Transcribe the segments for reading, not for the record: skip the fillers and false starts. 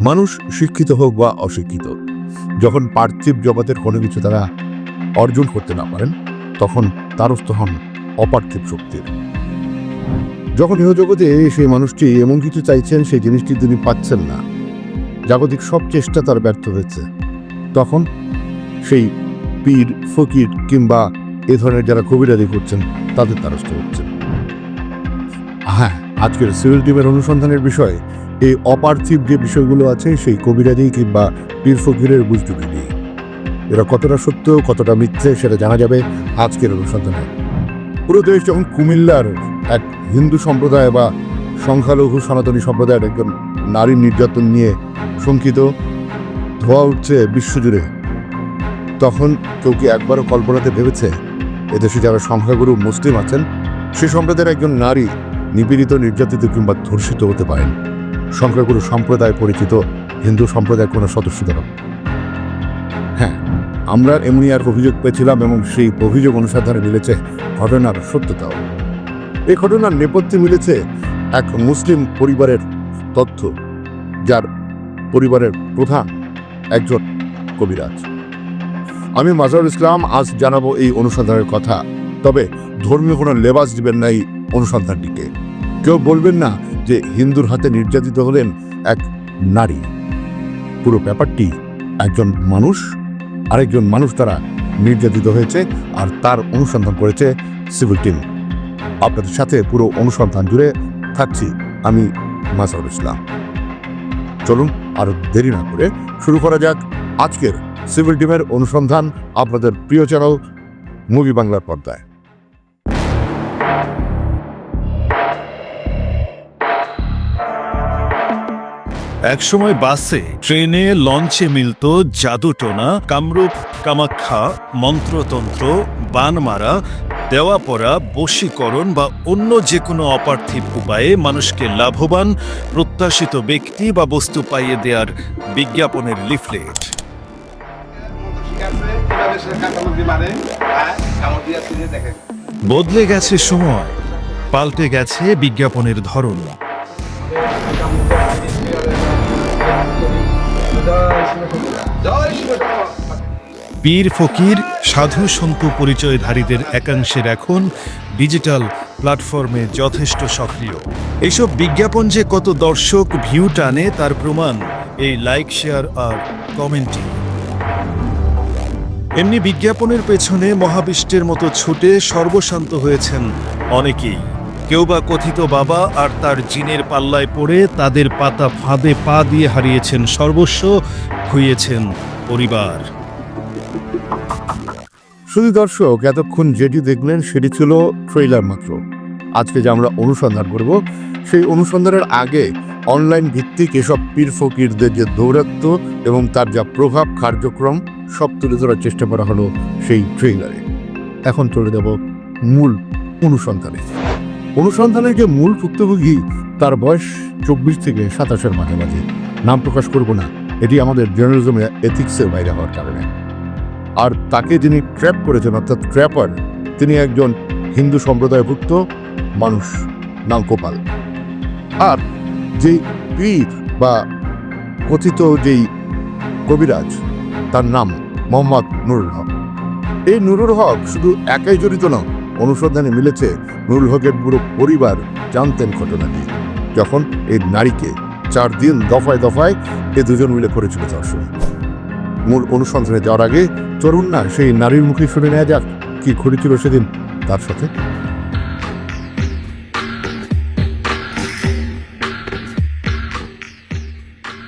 মানুষ শিক্ষিত হোক বা অশিক্ষিত, যখন পার্থিব জগতের কোনো কিছু তারা অর্জন করতে না পারেন, তখন দ্বারস্থ হন অপার্থিব শক্তির। যখন ইহজগতে সেই মানুষটি এমন কিছু চাইছেন, সেই জিনিসটি তিনি পাচ্ছেন না, জাগতিক সব চেষ্টা তার ব্যর্থ হয়েছে, তখন সেই পীর, ফকির কিংবা এ ধরনের যারা কবিরাজি করছেন তাদের দ্বারস্থ হচ্ছেন। হ্যাঁ, আজকের সিভিল টিমের অনুসন্ধানের বিষয় এই অপার্থিব যে বিষয়গুলো আছে সেই কবিরাজি কিংবা পীর ফকিরের বুঝডুবি নিয়ে। এরা কতটা সত্য কতটা মিথ্যে সেটা জানা যাবে আজকের অনুসন্ধানে। পুরো দেশ যখন কুমিল্লার এক হিন্দু সম্প্রদায় বা সংখ্যালঘু সনাতনী সম্প্রদায়ের একজন নারী নির্যাতন নিয়ে শঙ্কিত, ধোয়া উঠছে বিশ্বজুড়ে, তখন কেউ কি একবারও কল্পনাতে ভেবেছে এদেশে যারা সংখ্যাগুরু মুসলিম আছেন সে সম্প্রদায়ের একজন নারী নিপীড়িত, নির্যাতিত কিংবা ধর্ষিত হতে পারেন সংখ্যাগুরু সম্প্রদায় পরিচিত হিন্দু সম্প্রদায়ের কোনো সদস্য দ্বারা? হ্যাঁ, আমরা এমনি আর অভিযোগ পেয়েছিলাম এবং সেই অভিযোগ অনুসন্ধানে মিলেছে ঘটনার সত্যতাও। এই ঘটনার নেপথ্যে মিলেছে এক মুসলিম পরিবারের তথ্য, যার পরিবারের প্রধান একজন কবিরাজ। আমি মাজহারুল ইসলাম আজ জানাবো এই অনুসন্ধানের কথা। তবে ধর্মীয় কোনো লেবাস দিবেন না এই অনুসন্ধানটিকে। কেউ বলবেন না যে হিন্দুর হাতে নির্যাতিত হলেন এক নারী। পুরো ব্যাপারটি একজন মানুষ, আরেকজন মানুষ দ্বারা নির্যাতিত হয়েছে, আর তার অনুসন্ধান করেছে সিভিল টিম। আপনাদের সাথে পুরো অনুসন্ধান জুড়ে থাকছি আমি মাজহারুল ইসলাম। চলুন আর দেরি না করে শুরু করা যাক আজকের সিভিল টিমের অনুসন্ধান আপনাদের প্রিয় চ্যানেল মুভি বাংলার পর্দায়। একসময় বাসে, ট্রেনে, লঞ্চে মিলত জাদুটোনা, কামরূপ কামাখ্যা, মন্ত্রতন্ত্র, বান মারা, দেওয়া পড়া, বশীকরণ বা অন্য যে কোনো অপার্থিব উপায়ে মানুষকে লাভবান, প্রত্যাশিত ব্যক্তি বা বস্তু পাইয়ে দেওয়ার বিজ্ঞাপনের লিফলেট। বদলে গেছে সময়, পাল্টে গেছে বিজ্ঞাপনের ধরন। পীর ফকির, সাধু সন্ত পরিচয়ধারীদের একাংশের এখন ডিজিটাল প্ল্যাটফর্মে যথেষ্ট সক্রিয়। এইসব বিজ্ঞাপন যে কত দর্শক ভিউ টানে তার প্রমাণ এই লাইক, শেয়ার আর কমেন্টিং। এমনি বিজ্ঞাপনের পেছনে মহাবিষ্টের মতো ছুটে সর্বশান্ত হয়েছেন অনেকেই। কেউ বা কথিত বাবা আর তার জিনের পাল্লায় পড়ে তাদের পাতা ফাঁদে পা দিয়ে হারিয়েছেন সর্বস্ব, খুইয়েছেন পরিবার। শুধু দর্শক, এতক্ষণ যেটি দেখলেন সেটি ছিল ট্রেইলার মাত্র। আজকে যে আমরা অনুসন্ধান করব, সেই অনুসন্ধানের আগে অনলাইন ভিত্তিক এসব পীর ফকিরদের যে দৌরাত্ম্য এবং তার যা প্রভাব কার্যক্রম সব তুলে ধরার চেষ্টা করা হলো সেই ট্রেইলারে। এখন চলে যাব মূল অনুসন্ধানে। অনুসন্ধানের যে মূল ভুক্তভোগী, তার বয়স 24 থেকে 27-এর মাঝামাঝি। নাম প্রকাশ করব না, এটি আমাদের জার্নালিজমে এথিক্সের বাইরে হওয়ার কারণে। আর তাকে যিনি ট্র্যাপ করেছেন, অর্থাৎ ট্র্যাপার, তিনি একজন হিন্দু সম্প্রদায়ভুক্ত মানুষ, নাম গোপাল। আর যেই পীর বা কথিত যেই কবিরাজ, তার নাম মোহাম্মদ নুরুল হক। এই নুরুল হক শুধু একাই জড়িত নন, অনুসন্ধানে মিলেছে নুরুল হকের পুরো পরিবার জানতেন ঘটনাটি, যখন এই নারীকে 4 দিন দফায় দফায় এ দুজন মিলে করেছিল ধর্ষণ। মূল অনুসন্ধানে যাওয়ার আগে চলুন না সেই নারীর মুখে শুনে নেওয়া যাক কি ঘটেছিল সেদিন তার সাথে।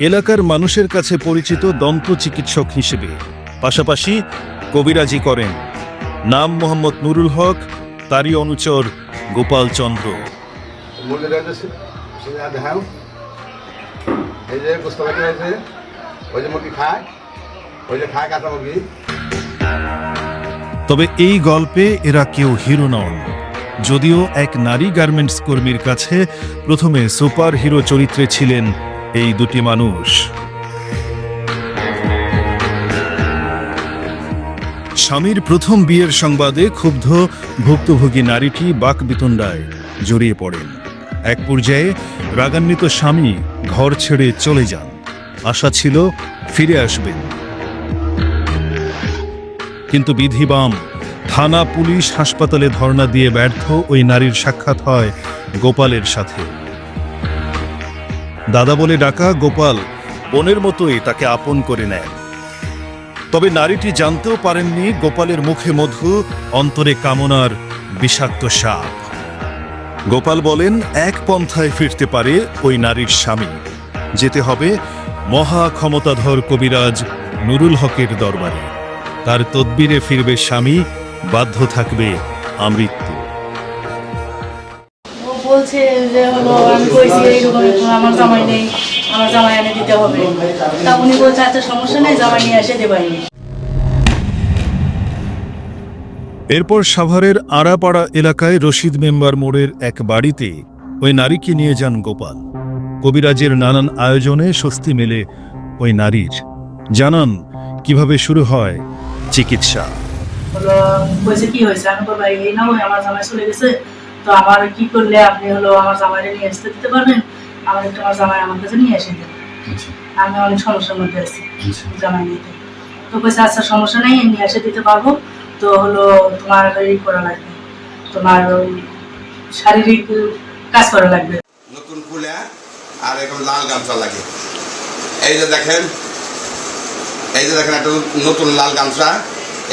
এলাকার মানুষের কাছে পরিচিত দন্ত চিকিৎসক হিসেবে, পাশাপাশি কবিরাজি করেন। নাম মোহাম্মদ নুরুল হক, তারই অনুচর গোপাল চন্দ্র। তবে এই গল্পে এরা কেউ হিরো নন। যদিও এক নারী গার্মেন্টস কর্মীর কাছে প্রথমে সুপার হিরো চরিত্রে ছিলেন এই দুটি মানুষ। স্বামীর প্রথম বিয়ের সংবাদে ক্ষুব্ধ ভুক্তভোগী নারীটি বাকবিতণ্ডায় জড়িয়ে পড়েন। এক পর্যায়ে রাগান্বিত স্বামী ঘর ছেড়ে চলে যান। আশা ছিল ফিরে আসবেন, কিন্তু বিধিবাম থানা, পুলিশ, হাসপাতালে ধর্ণা দিয়ে ব্যর্থ ওই নারীর সাক্ষাৎ হয় গোপালের সাথে। দাদা বলে ডাকা গোপাল বোনের মতোই তাকে আপন করে নেয়। তবে নারীটি জানতেও পারেননি গোপালের মুখে মধু, অন্তরে কামনার বিষাক্ত সাপ। গোপাল বলেন এক পন্থায় ফিরতে পারে ওই নারীর স্বামী, যেতে হবে মহা ক্ষমতাধর কবিরাজ নুরুল হকের দরবারে। তার তদবিরে ফিরবে স্বামী, বাধ্য থাকবে আমৃত্যু। ও বলছে যে হলো আমি কইছি এইরকম এরকম আমার জামাই নেই, আমার জামাই এনে দিতে হবে। তা উনি বলছে আচ্ছা সমস্যা নেই, জামাই নিয়ে এসে দেবাইনি। এরপর সাভারের আড়াপাড়া এলাকায় রশিদ মেম্বার মোড়ের এক বাড়িতে ওই নারীকে নিয়ে যান গোপাল। কবিরাজের নানান আয়োজনে স্বস্তি মেলে ওই নারীর। জানান কিভাবে শুরু হয় চিকিৎসা। হলো বলছে কি হয়েছে, আমি বলবো এই না ওই আমার জামাই চলে গেছে, তো আমার কি করলে আপনি হলো আমার জামাইরে নিয়ে আসতে দিতে পারবেন, আমার একটু আমার জামাই আমার কাছে নিয়ে এসে দেন, আমি অনেক সমস্যার মধ্যে আছি জামাই নিতে। তো বলছে আচ্ছা সমস্যা নেই, নিয়ে এসে দিতে পারবো, তো হলো তোমার এই করা লাগবে, তোমার ওই শারীরিক কাজ করা লাগবে। নতুন ফুলা আর এরকম লাল গামছা লাগে। এই যে দেখেন একটা নতুন লাল গামছা,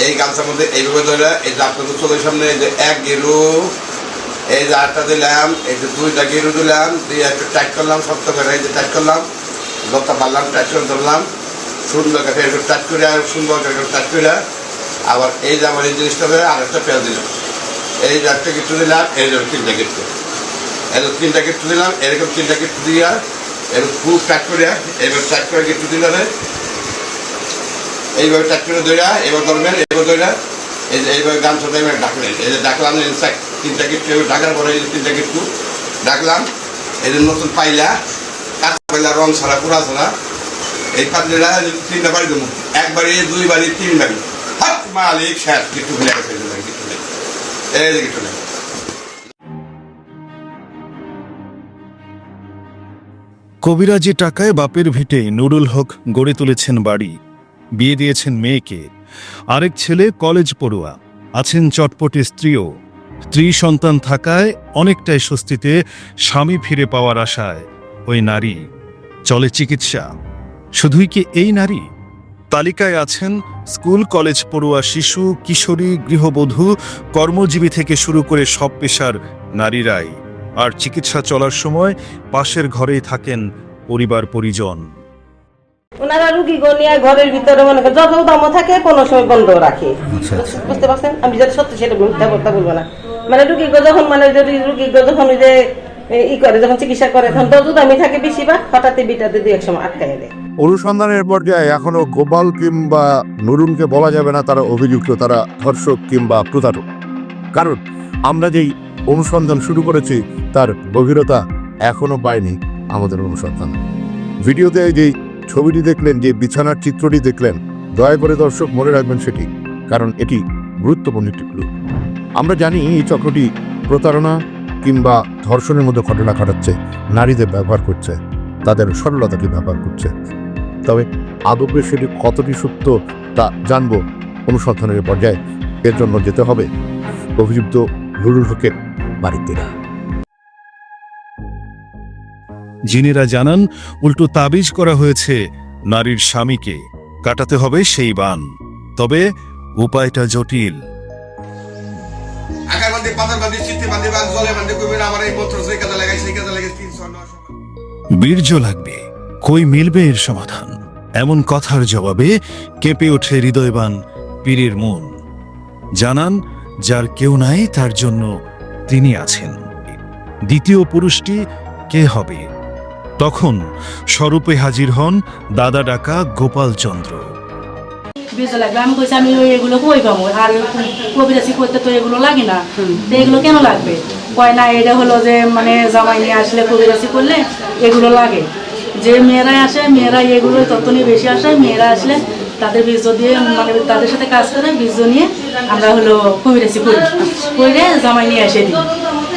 এই গামছার মধ্যে এইভাবে ধরে এই যে আপনাদের চোখের সামনে এই যে এক গেরু, এই যে আটটা দিলাম, এই যে দুইটা গেরু দিলাম, দিয়ে একটু টাইট করলাম, শক্ত করে এই যে টাইট করলাম, যতটা পারলাম টাইট করে ধরলাম, সুন্দর করে একটু টাইট করে সুন্দর করে টাইট করে আবার এই যে আমার এই জিনিসটা ধরে আর একটা পেঁয়াজ দিলাম, এই যে একটা গিট্টু দিলাম, এই যে তিনটা গিট্টু, এই যে তিনটা গিট্টু দিলাম, এরকম তিনটা গিট্টু দিয়া এরকম খুব টাইট করে এইভাবে টাইট করে গিট্টু দিলে এইভাবে টাইট করে ধরে এবার ধরবেন, এবার ধরে এই যে এইভাবে গামছাটা এবার ডাকলেন, এই যে ডাকলাম তিনটা গিট্টু এবার ডাকার পরে এই যে তিনটা গিট্টু ডাকলাম, এই যে নতুন পাইলা, কাঁচা পাইলা, রং ছাড়া পুরা ছাড়া, এই পাতলিটা তিনটা বাড়ি দেবো, এক বাড়ি, দুই বাড়ি, তিন বাড়ি, হাত মালিক শেষ, গিট্টু ফেলে গেছে, গিট্টু নেই, এই যে গিট্টু নেই। কবিরাজি টাকায় বাপের ভিটে নুরুল হক গড়ে তুলেছেন বাড়ি, বিয়ে দিয়েছেন মেয়েকে, আরেক ছেলে কলেজ পড়ুয়া, আছেন চটপটে স্ত্রীও। সন্তান থাকায় অনেকটাই স্বস্তিতে স্বামী ফিরে পাওয়ার আশায় ওই নারী। চলে চিকিৎসা। শুধুই কি এই নারী? তালিকায় আছেন স্কুল কলেজ পড়ুয়া শিশু, কিশোরী, গৃহবধূ, কর্মজীবী থেকে শুরু করে সব পেশার নারীরাই। আর চিকিৎসা চলার সময় পাশের ঘরেই থাকেন পরিবার পরিজন। ওনারা রুগী গনিয়া ঘরের ভিতরে মনে করেন যত দম থাকে কোনো সময় বন্ধ রাখে। বুঝতে পারছেন? আমি যেটা সত্যি সেটা মিথ্যা কথা বলবো না। মানে রুগী যখন মানে যদি রুগী যখন ওই যে ই করে, যখন চিকিৎসা করে তখন যত দামি থাকে বেশিরভাগ হঠাৎই বিটাতে দুই এক সময় আটকাই দেয়। অনুসন্ধানের পর্যায়ে এখনো গোপাল কিংবা নুরুনকে বলা যাবে না তারা অভিযুক্ত, তারা ধর্ষক কিংবা প্রতারক। কারণ আমরা যেই অনুসন্ধান শুরু করেছি তার গভীরতা এখনো পায়নি আমাদের অনুসন্ধান। ভিডিওতে যেই ছবিটি দেখলেন, যে বিছানার চিত্রটি দেখলেন, দয়া করে দর্শক মনে রাখবেন সেটি, কারণ এটি গুরুত্বপূর্ণ একটি ক্লু। আমরা জানি এই চক্রটি প্রতারণা কিংবা ধর্ষণের মধ্যে ঘটনা ঘটাচ্ছে, নারীদের ব্যবহার করছে, তাদের সরলতাকে ব্যবহার করছে। তবে আদবে সেটি কতটি সত্য তা জানবো অনুসন্ধানের পর্যায়ে। এর জন্য যেতে হবে অভিযুক্ত নুরুল হকের বাড়িতে। জিনেরা জানান উল্টো তাবিজ করা হয়েছে নারীর স্বামীকে, কাটাতে হবে সেই বান। তবে উপায়টা জটিল। আকার বান্ধি, পাতার বান্ধি, চিত্তি বান্ধি, বা জলে বান্ধি করবেন, আমার এই মন্ত্র সেই কাজে লাগাই, সেই কাজে লাগাই, 300 বীর্য লাগবে, কই মিলবে এর সমাধান? এমন কথার জবাবে কেঁপে ওঠে হৃদয়বান পীরের মন। জানান যার কেউ নাই তার জন্য তিনি আছেন। দ্বিতীয় পুরুষটি কে হবে? তখন স্বরূপে হাজির হন দাদা ডাকা গোপাল চন্দ্র। বীজ লাগবে, আমি কইছি আমি এগুলো কই পাবো, আর কবিরাজি করতে তো এগুলো লাগে না, তো এগুলো কেন লাগবে? কয় না এটা হলো যে মানে জামাই নিয়ে আসলে কবিরাজি করলে এগুলো লাগে। যে মেয়েরাই আসে, মেয়েরা এগুলো তত নিয়ে বেশি আসে, মেয়েরা আসলে তাদের বীজ দিয়ে মানে তাদের সাথে কাজ করে বীজ নিয়ে আমরা হলো কবিরাজি করি, করে জামাই নিয়ে এসে দিই।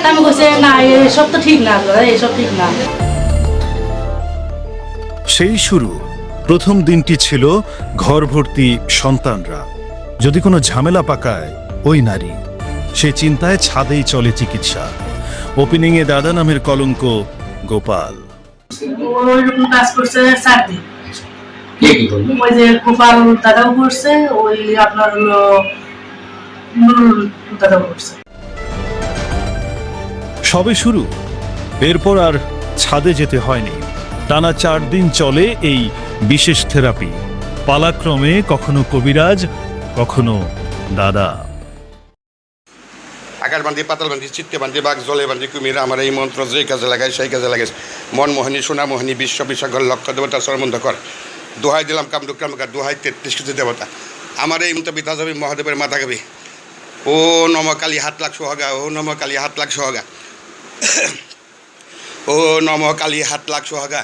তা আমি কইছি না এসব তো ঠিক না, এসব ঠিক না। সেই শুরু প্রথম দিনটি ছিল ঘর ভর্তি সন্তানরা। যদি কোনো ঝামেলা পাকায় ওই নারী, সে চিন্তায় ছাদেই চলে চিকিৎসা। ওপেনিংয়ে দাদা নামের কলঙ্ক গোপাল। ওইরকম কাজ করছে 4 দিন। কে কি করলো? ওই যে গোপাল দাদাও করছে, ওই আপনার হলো নুরুল দাদাও করছে। সবে শুরু, এরপর আর ছাদে যেতে হয়নি। টানা 4 দিন চলে এই বিশেষ থেরাপি। পালাক্রমে কখনো কবিরাজ, কখনো দাদা। আকাশ বান্ধি, পাতাল বান্ধি, চিত্তে বান্ধি, বাঘ জলে বান্ধি, কুমির আমার এই মন্ত্র যে কাজে লাগায় সেই কাজে লাগাইস। মনমোহিনী, সোনামোহিনী, বিশ্ব বিশ্বকর, লক্ষ্য দেবতা, সরমন্ধ কর। দোহাই দিলাম কামরূপ কামকা, দোহাই 33 কোটি দেবতা আমার এই মন্ত্র বিদ্যা যাবি মহাদেবের মাথা গাবি। ও নম কালী 7 লাখ সোহাগা, ও নম কালী 7 লাখ সোহাগা, ও নম কালী 7 লাখ সোহাগা।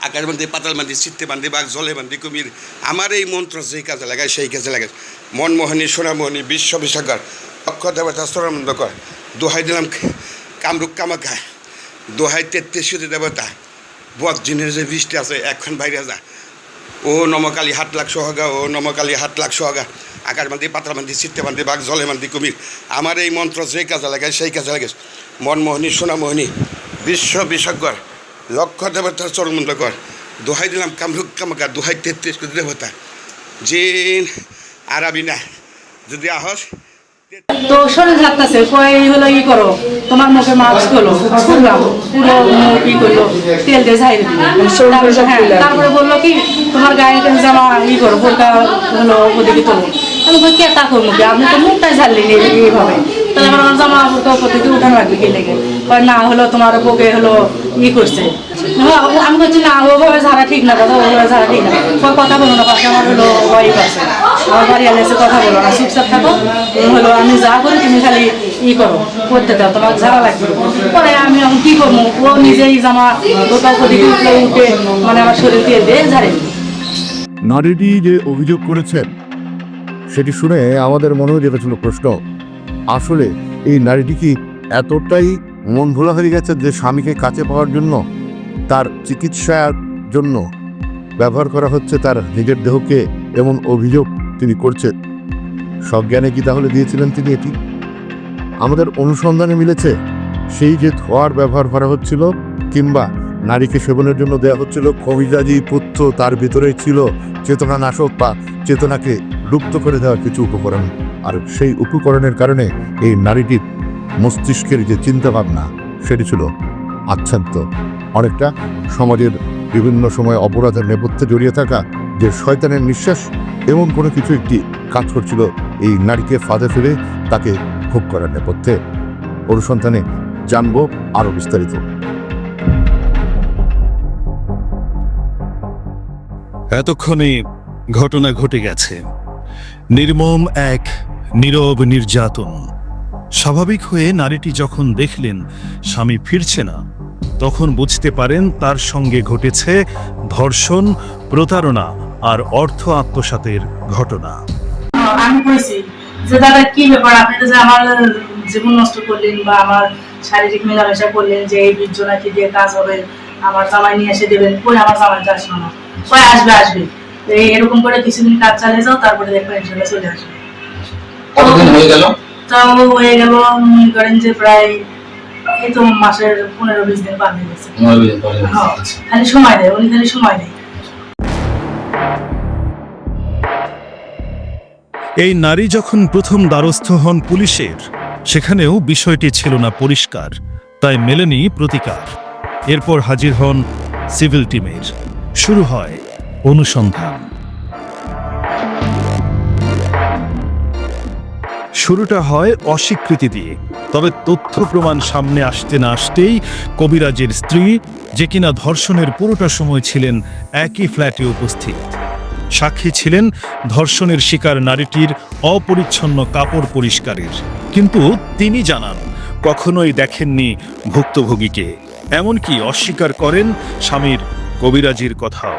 আকাশ বান্ধি, পাতাল বান্ধি, চিত্তে বান্ধি, বাঘ জলে বান্ধি, কুমির আমার এই মন্ত্র যে কাজে লাগায় সেই কাজে লাগায়। মনমোহিনী, সোনামোহিনী, বিশ্ব বিশ্বকর, লক্ষ্য দেবতা, সরমন্ধ কর। দোহাই দিলাম কামরূপ কামাখ্যা, দোহাই 33 কোটি দেবতা, বজ্জিনের যে বৃষ্টি আছে এখন বাইরে যা। ও নমকালী 7 লাখ সোহাগা, ও নমকালী 7 লাখ সোহাগা। আকাশ বান্ধি, পাতাল বান্ধি, চিত্তে বান্ধি, বাঘ জলে বান্ধি, কুমির আমার এই মন্ত্র যে কাজে লাগায় সেই কাজে লাগাইস। মনমোহিনী, সোনামোহিনী, বিশ্ব বিশ্বকর, লক্ষ্য দেবতা, সরমন্ধ কর। দোহাই দিলাম কামরূপ কামাখ্যা, দোহাই 33 কোটি দেবতা, জিন আরাবি না যদি আহস। তো শরীর ঝাপতাছে, কয় হলো ই করো, তোমার মুখে মাস্ক হলো, খুললাম, পুরো মুখ ই করলো, তেল দিয়ে ঝাইরে দিল। তারপরে বললো কি তোমার গায়ে জামা ই করো, বোরকা হলো ওদিকে তোলো। আমি বলি কে তা করবো কি, আপনি তো মুখটাই ঝাড়লেন এইভাবে, তাহলে আমার জামা বোরকা ওদিকে উঠানো রাখবে কি লেগে। কয় না হলো তোমার বুকে হলো ই করছে। আমি বলছি না ওভাবে ঝাড়া ঠিক না দাদা, ওভাবে ঝাড়া ঠিক না। কয় কথা বলো না, পাশে আমার হলো ওয়াইফ আছে, আমার বাড়ি এসে কথা বলো না, চুপচাপ থাকো। হলো আমি যা করি তুমি খালি ই করো, করতে দাও, তোমার ঝাড়া লাগবে। পরে আমি এখন কি করবো, ও নিজেই জামা বোরকা ওদিকে উঠলে উঠে মানে আমার শরীর দিয়ে দিয়ে ঝাড়ে। নারীটি যে অভিযোগ করেছেন সেটি শুনে আমাদের মনেও যেটা প্রশ্ন, আসলে এই নারীটি কি এতটাই মন ভোলা হয়ে গেছে যে স্বামীকে কাছে পাওয়ার জন্য, তার চিকিৎসার জন্য ব্যবহার করা হচ্ছে তার নিজের দেহকে, এমন অভিযোগ তিনি করছেন। সজ্ঞানে কি তাহলে দিয়েছিলেন তিনি এটি? আমাদের অনুসন্ধানে মিলেছে সেই যে ধোঁয়ার ব্যবহার করা হচ্ছিল কিংবা নারীকে সেবনের জন্য দেওয়া হচ্ছিল কবিরাজি পুত্র, তার ভিতরেই ছিল চেতনানাশক বা চেতনাকে লুপ্ত করে দেওয়ার কিছু উপকরণ। আর সেই উপকরণের কারণে এই নারীটির মস্তিষ্কের যে চিন্তাভাবনা সেটি ছিল আচ্ছাদিত। অনেকটা সমাজের বিভিন্ন সময় অপরাধের নেপথ্যে জড়িয়ে থাকা যে শয়তানের নিঃশ্বাস, এমন কোনো কিছু একটি কাজ করছিল এই নারীকে ফাঁদে ফেলে তাকে ভোগ করার নেপথ্যে। অনুসন্ধানে জানবো আরো বিস্তারিত। এতক্ষণে ঘটনা ঘটে গেছে, নির্মম এক নীরব নির্যাতন। স্বাভাবিক হয়ে নারীটি যখন দেখলেন স্বামী ফিরছে না, তখন বুঝতে পারেন তার সঙ্গে ঘটেছে ধর্ষণ, প্রতারণা আর অর্থ আত্মসাতের ঘটনা। আমি কইছি যে দাদা কি ব্যাপার, আপনি তো যে আমার জীবন নষ্ট করলেন বা আমার শারীরিক মেলামেশা করলেন, যে এই বীর্য নাকি দিয়ে কাজ হবে, আমার জামাই নিয়ে এসে দেবেন। কই আমার জামাইটা আসলো না, কই আসবে আসবে, এই এরকম করে কিছুদিন কাজ চালিয়ে যাও, তারপরে দেখবেন ইনশাল্লাহ চলে আসবে। কতদিন হয়ে গেল? তাও হয়ে গেল মনে করেন যে প্রায় এই তো মাসের 15-20 দিন পার হয়ে গেছে। হ্যাঁ, খালি সময় দেয়, উনি খালি সময় দেয়। এই নারী যখন প্রথম দ্বারস্থ হন পুলিশের, সেখানেও বিষয়টি ছিল না পরিষ্কার, তাই মেলেনি প্রতিকার। এরপর হাজির হন সিভিল টিমের, শুরু হয় অনুসন্ধান। শুরুটা হয় অস্বীকৃতি দিয়ে, তবে তথ্য প্রমাণ সামনে আসতে না আসতেই কবিরাজের স্ত্রী, যে কিনা ধর্ষণের পুরোটা সময় ছিলেন একই ফ্ল্যাটে উপস্থিত, সাক্ষী ছিলেন ধর্ষণের শিকার নারীটির অপরিচ্ছন্ন কাপড় পরিষ্কারের। কিন্তু তিনি জানান কখনোই দেখেননি ভুক্তভোগীকে, এমনকি অস্বীকার করেন স্বামীর কবিরাজির কথাও।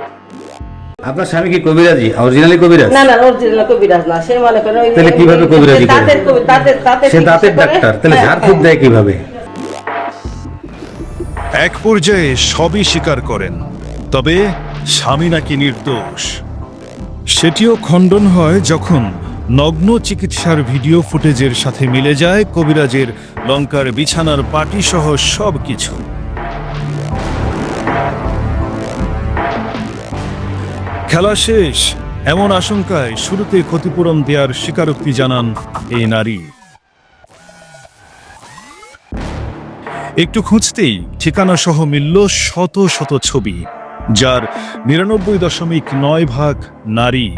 আপনার স্বামী কি কবিরাজি, অরিজিনালি কবিরাজ? না না, অরিজিনাল কবিরাজ না, সে মনে করে তাহলে কিভাবে কবিরাজি করে? সে দাঁতের ডাক্তার, তাহলে ঝাড়ফুঁক দেয় কিভাবে? এক পর্যায়ে সবই স্বীকার করেন, তবে স্বামী নাকি নির্দোষ। সেটিও খণ্ডন হয় যখন নগ্ন চিকিৎসার ভিডিও ফুটেজের সাথে মিলে যায় কবিরাজের লঙ্কার বিছানার পাটি সহ সবকিছু। খেলা শেষ এমন আশঙ্কায় শুরুতে ক্ষতিপূরণ দেওয়ার স্বীকারোক্তি জানান এই নারী। একটু খুঁজতেই ঠিকানা সহ মিলল শত শত ছবি, যার 99.9% নারী।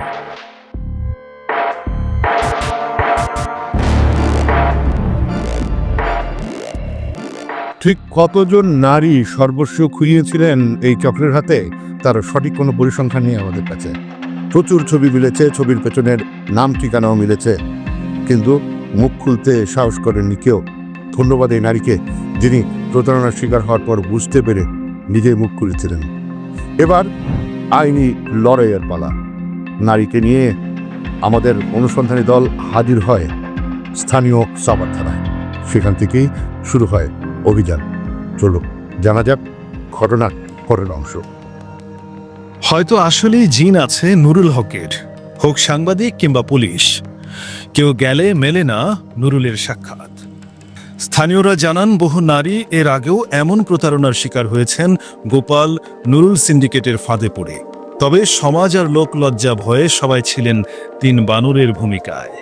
ঠিক কতজন নারী সর্বস্ব খুইয়েছিলেন এই চক্রের হাতে, তার সঠিক কোনো পরিসংখ্যান নেই আমাদের কাছে। প্রচুর ছবি মিলেছে, ছবির পেছনের নাম ঠিকানাও মিলেছে, কিন্তু মুখ খুলতে সাহস করেননি কেউ। ধন্যবাদ এই নারীকে, যিনি প্রতারণার শিকার হওয়ার পর বুঝতে পেরে নিজে মুখ খুলেছিলেন। এবার আইনি লড়াইয়ের পালা। নারীকে নিয়ে আমাদের অনুসন্ধানী দল হাজির হয় স্থানীয় সাভার থানায়। সেখান থেকেই শুরু হয় অভিযান। চলো জানা যাক ঘটনার পরের অংশ। হয়তো আসলেই জিন আছে নুরুল হকের, হোক সাংবাদিক কিংবা পুলিশ, কেউ গেলে মেলে না নুরুলের সাক্ষাৎ। স্থানীয়রা জানান বহু নারী এর আগেও এমন প্রতারণার শিকার হয়েছেন গোপাল নুরুল সিন্ডিকেটের ফাঁদে পড়ে। তবে সমাজ আর লোক লজ্জা ভয়ে সবাই ছিলেন 3 বানরের ভূমিকায়।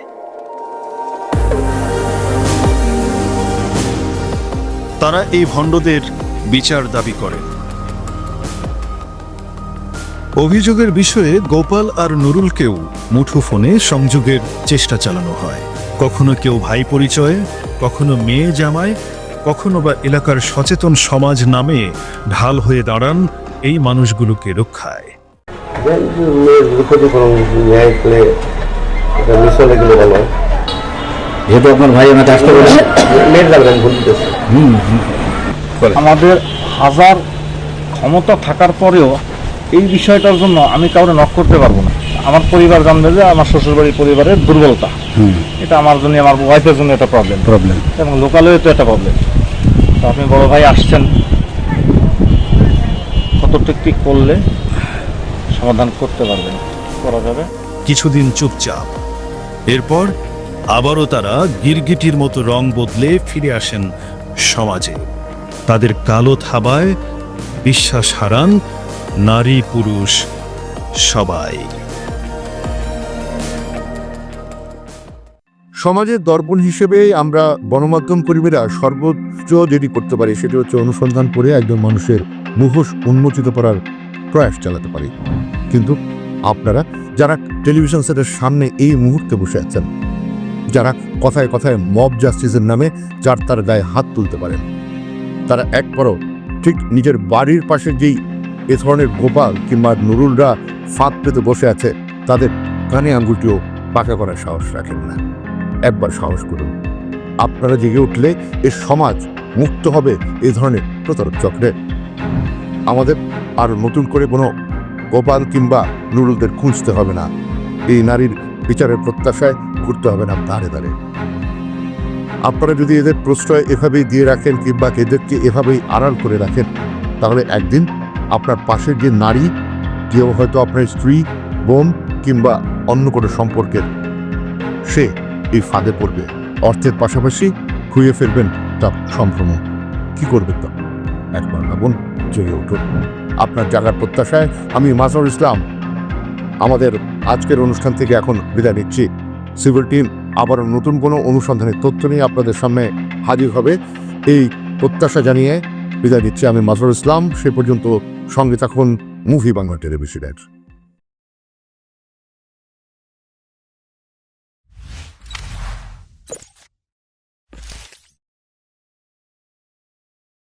তারা এই ভণ্ডদের বিচার দাবি করেন। অভিযোগের বিষয়ে গোপাল আর নুরুলকেও মুঠোফোনে সংযোগের চেষ্টা চালানো হয়। কখনো কেউ ভাই পরিচয়ে, কখনো মেয়ে জামায়, কখনো বা এলাকার সচেতন সমাজ নামে ঢাল হয়ে দাঁড়ান এই মানুষগুলোকে রক্ষায়। যেহেতু আপনার ভাই আমাকে আসতে বলছে, আমাদের হাজার ক্ষমতা থাকার পরেও এই বিষয়টার জন্য আমি কাউকে নক করতে পারবো না। আমার পরিবার জানবে যে আমার শ্বশুরবাড়ির পরিবারের দুর্বলতা, এটা আমার জন্য, আমার ওয়াইফের জন্য এটা প্রবলেম এবং লোকালেও তো এটা প্রবলেম। তো আপনি বড় ভাই আসছেন, কতটুকু কি করলে সমাধান করতে পারবেন, করা যাবে। কিছুদিন চুপচাপ, এরপর আবারও তারা গিরগিটির মতো রং বদলে ফিরে আসেন সমাজে। তাদের কালো থাবায় বিশ্বাস হারান নারী পুরুষ সবাই। সমাজের দর্পণ হিসেবে আমরা গণমাধ্যম কর্মীরা সর্বোচ্চ যেটি করতে পারি সেটি হচ্ছে অনুসন্ধান করে একজন মানুষের মুখোশ উন্মোচিত করার প্রয়াস চালাতে পারি। কিন্তু আপনারা যারা টেলিভিশন সেটের সামনে এই মুহূর্তে বসে আছেন, যারা কথায় কথায় মব জাস্টিসের নামে যার তার গায়ে হাত তুলতে পারেন, তারা একবারও ঠিক নিজের বাড়ির পাশে যেই এ ধরনের গোপাল কিংবা নুরুলরা ফাঁদ পেতে বসে আছে তাদের কানে আঙ্গুলটিও পাকা করার সাহস রাখেন না। একবার সাহস করুন। আপনারা জেগে উঠলে এ সমাজ মুক্ত হবে এ ধরনের প্রতারক চক্রে। আমাদের আর নতুন করে কোনো গোপাল কিংবা নুরুলদের খুঁজতে হবে না। এই নারীর বিচারের প্রত্যাশায় ঘুরতে হবে না দাঁড়ে দাঁড়ে। আপনারা যদি এদের প্রশ্রয় এভাবেই দিয়ে রাখেন কিংবা এদেরকে এভাবেই আড়াল করে রাখেন, তাহলে একদিন আপনার পাশের যে নারী, কেউ হয়তো আপনার স্ত্রী, বোন কিংবা অন্য কোনো সম্পর্কের, সে এই ফাঁদে পড়বে। অর্থের পাশাপাশি খুইয়ে ফেলবেন তার সম্ভ্রম। কি করবেন তা একবার ভাবুন, জেগে উঠুন। আপনার জাগার প্রত্যাশায় আমি মাজহারুল ইসলাম আমাদের আজকের অনুষ্ঠান থেকে এখন বিদায় নিচ্ছি। সিভিল টিম আবার নতুন কোনো অনুসন্ধানের তথ্য নিয়ে আপনাদের সামনে হাজির হবে, এই প্রত্যাশা জানিয়ে বিদায় নিচ্ছি আমি মাজহারুল ইসলাম। সে পর্যন্ত সঙ্গে থাকুন মুভি বাংলা টেলিভিশনের।